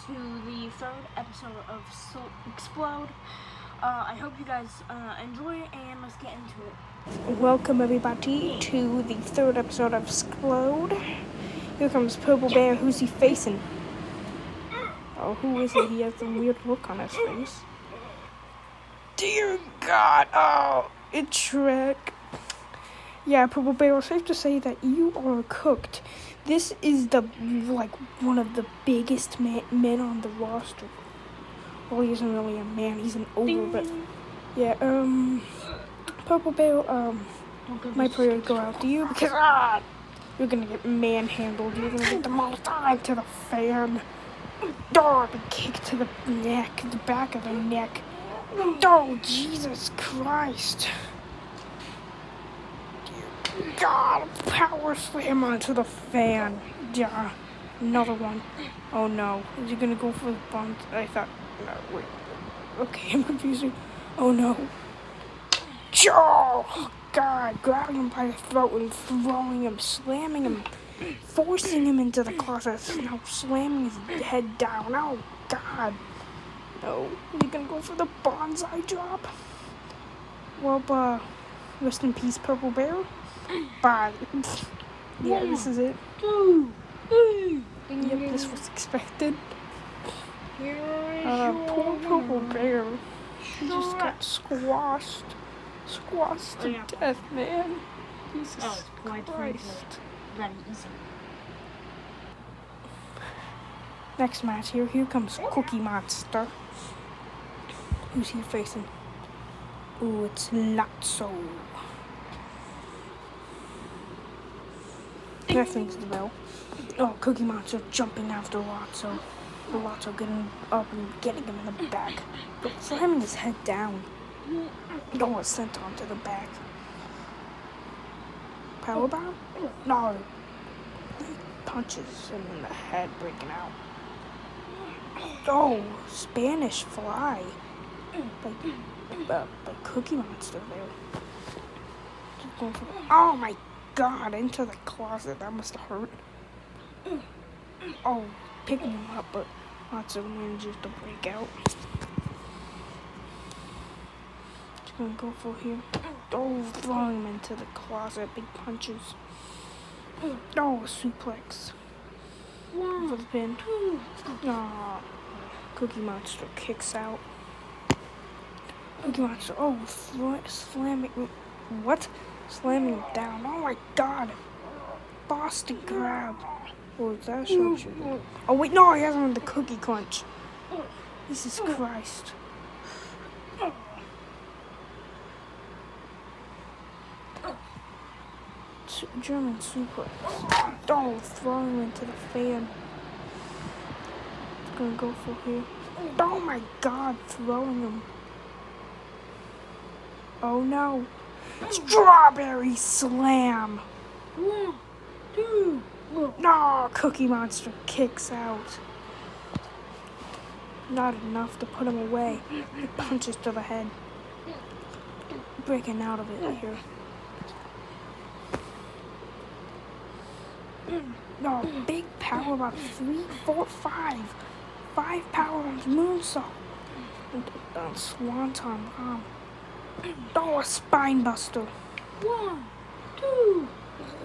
to the third episode of Xplode. I hope you guys enjoy it, and let's get into it. Welcome everybody to the third episode of Xplode. Here comes Purple Bear. Who's he facing? Oh, who is it? He has a weird look on his face. Dear God! Oh, it's Shrek. Yeah, Purple Bear, it's safe to say that you are cooked. This is one of the biggest men on the roster. Well, he isn't really a man, he's an ogre, but yeah, Purple Bear, my prayer go out to you because, you're gonna get manhandled, you're gonna get demolished to the fan. Be kicked to the neck, the back of the neck. Oh, Jesus Christ. God, power slam onto the fan. Yeah, another one. Oh no, is he gonna go for the bunt? I thought, no, wait. Okay, I'm confusing. Oh no. Oh, God, grabbing him by the throat and throwing him, slamming him, forcing him into the closet, now slamming his head down. Oh, God. No, is he gonna go for the bonsai drop? Well, rest in peace, Purple Bear. Bye. Yeah, this is it. Yep, this was expected. Poor Purple Bear. He just got squashed to death, man. Jesus Christ. Next match here comes Cookie Monster. Who's he facing? Ooh, it's Lotso. That rings the bell. Oh, Cookie Monster jumping after Lotso. Lotso getting up and getting him in the back, but slamming his head down. Oh, it's sent onto the back. Powerbomb? No. He punches him in the head, breaking out. Oh, Spanish Fly. By Cookie Monster there. Oh my God, into the closet. That must have hurt. Oh, picking him up, but lots of manages to break out. Just gonna go for here. Oh, throwing him into the closet. Big punches. Oh, a suplex. For the pin. Oh, Cookie Monster kicks out. Cookie Monster. Oh, slamming. What? Slamming him down. Oh my God. Boston grab. Oh, is that sharpshooter? Oh wait, no, he has him in the cookie crunch. Jesus Christ. German suplex. Oh, throwing him into the fan. Just gonna go for here. Oh my God, throwing him. Oh no. Strawberry slam. 1, 2. No, Cookie Monster kicks out. Not enough to put him away. He punches to the head. Breaking out of it here. No, big power about 3, 4, 5. 5 power on moonsault. And swanton bomb. Oh, a spine buster. 1, 2.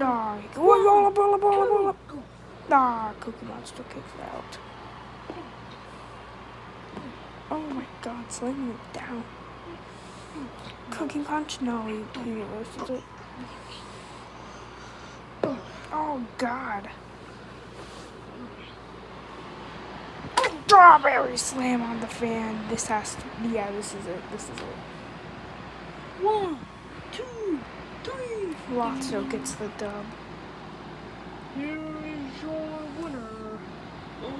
No, roll up. Nah, Cookie Monster kicks out. Oh my God, slamming it down. Cookie Punch? No, he reverses it. Oh God. Strawberry slam on the fan. This is it. 1, 2, 3. Lotso gets the dub. Here is your winner,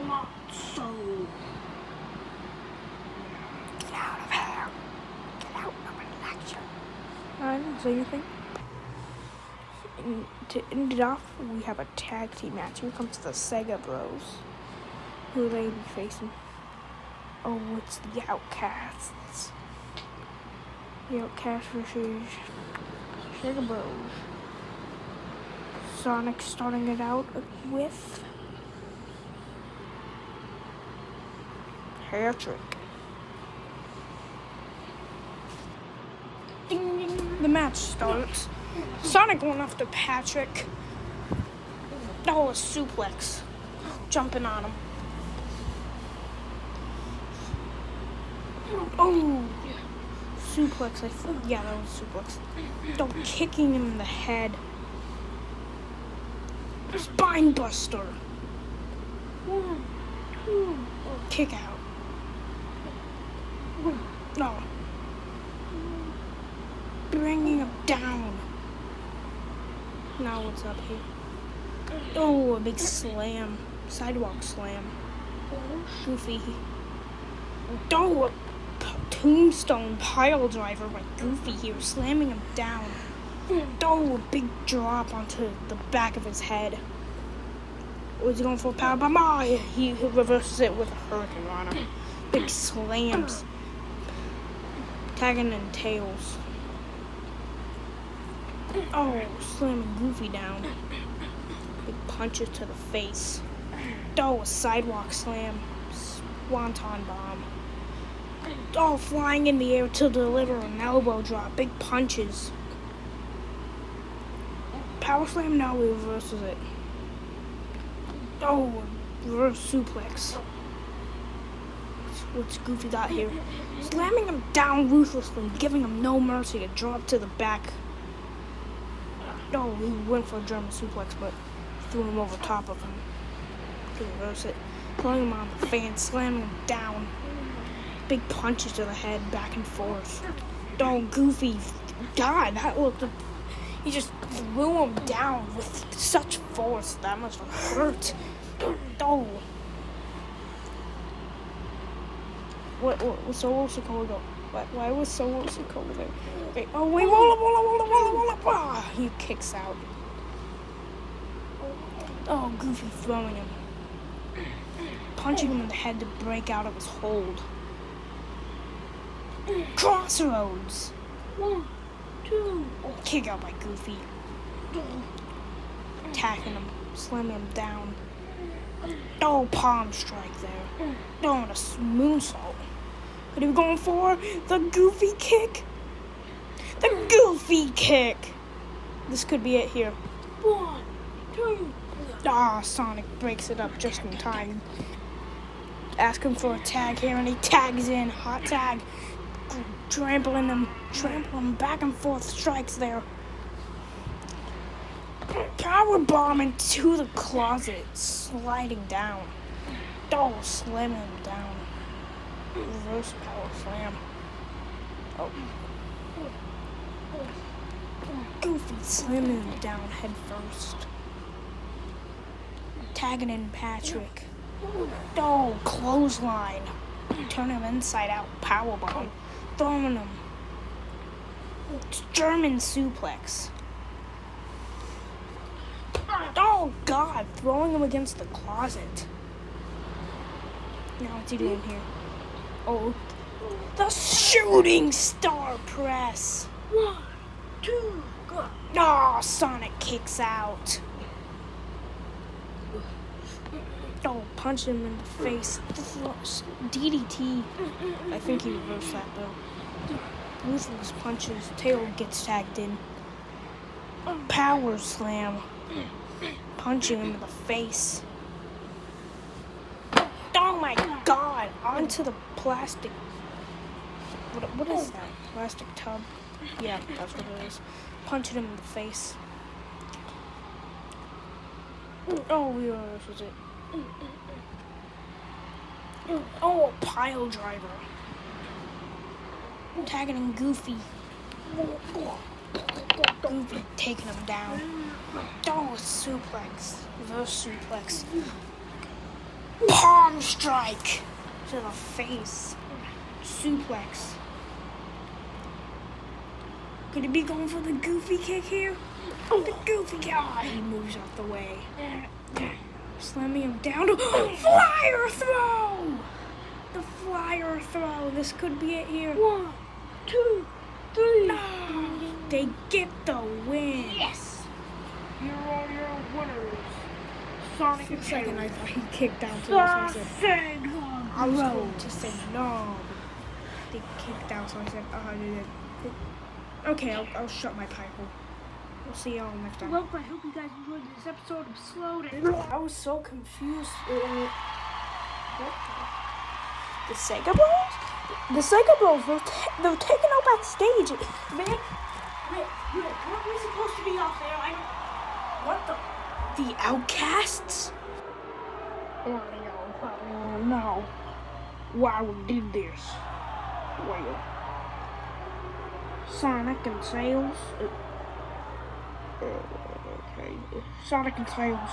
Lotso. Get out of here. Get out, nobody likes you. I didn't say anything. And to end it off, we have a tag team match. Here comes the Sega Bros. Who will they be facing? Oh, it's the Outcasts. The Outcasts versus Sega Bros. Sonic starting it out with Patrick. The match starts. Sonic going after Patrick. Oh, a suplex. Jumping on him. Oh, suplex. Yeah, that was suplex. Oh, kicking him in the head. Spine buster. 1, 2. Kick out. No. Bringing him down. Now what's up here? Oh, a big slam. Sidewalk slam. Goofy. Oh, a tombstone pile driver by Goofy here, slamming him down. Oh, a big drop onto the back of his head. Was he going for a powerbomb? Oh, he reverses it with a hurricane runner. Big slams. Tagging in tails. Oh, slamming Goofy down. Big punches to the face. Oh, a sidewalk slam. Swanton bomb. Oh, flying in the air to deliver an elbow drop. Big punches. Power slam, now he reverses it. Oh, reverse suplex. What's Goofy got here? Slamming him down ruthlessly, giving him no mercy. A drop to the back. Oh, he went for a German suplex, but threw him over top of him to reverse it. Throwing him on the fan, slamming him down. Big punches to the head, back and forth. Oh, Goofy. God, that looked... He just threw him down with such force. That must have hurt. Oh. What Solo Sikoa go? Why was Solo Sikoa there? Wait, oh, wait, roll up. Ah, he kicks out. Oh, Goofy throwing him. Punching him in the head to break out of his hold. Crossroads. 1, 2. Kick out by Goofy. Attacking him, slamming him down. Oh, palm strike there. Oh, and a moonsault. What are we going for? The Goofy kick? The Goofy kick! This could be it here. 1, 2. Ah, Sonic breaks it up just in time. Asking for a tag here, and he tags in. Hot tag. Trampling him back and forth. Strikes there. Power bomb into the closet, sliding down. Oh, slamming him down. Reverse power slam. Oh. Goofy slamming him down head first. Tagging in Patrick. Oh, clothesline. Turn him inside out. Power bomb. Throwing him. German suplex. Oh, God. Throwing him against the closet. Now what's he doing here? Oh, the shooting star press. 1, 2, go. Oh, Sonic kicks out. Oh, punch him in the face. DDT. I think he reversed that though. Ruthless punches. Tail gets tagged in. Power slam. Punching him in the face. Oh my God! Onto the plastic. What is that? Plastic tub? Yeah, that's what it is. Punching him in the face. Oh, we reverses it. Oh, a pile driver. Tagging in Goofy. Goofy taking him down. Oh, a suplex. Reverse suplex. Palm strike to the face. Suplex. Could he be going for the Goofy kick here? The Goofy kick. Oh, he moves out the way. Slamming him down. Flyer throw! The flyer throw. This could be it here. 1, 2, 3. No, they get the win. Yes. Here are your winners. Sonic For a and second, I Tails. thought he kicked out to us, so I said, I was Bro. going to say no, but they kicked out, so I said, okay, I'll shut my pipe hole. We'll see y'all next time. Well, I hope you guys enjoyed this episode of Xplode. I was so confused. The Sega Bros? The Sega Bros, they're taken out backstage. Rick, weren't we supposed to be off there? What the? The Outcasts? Oh no. Why we did this? Well, Sonic and Tails. Okay. Sonic and Tails.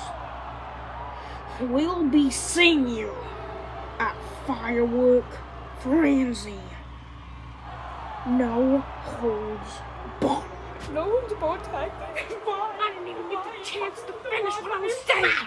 We'll be seeing you at Firework Frenzy. No holds barred. No one's about tactic. I didn't even get the chance to finish what I was saying.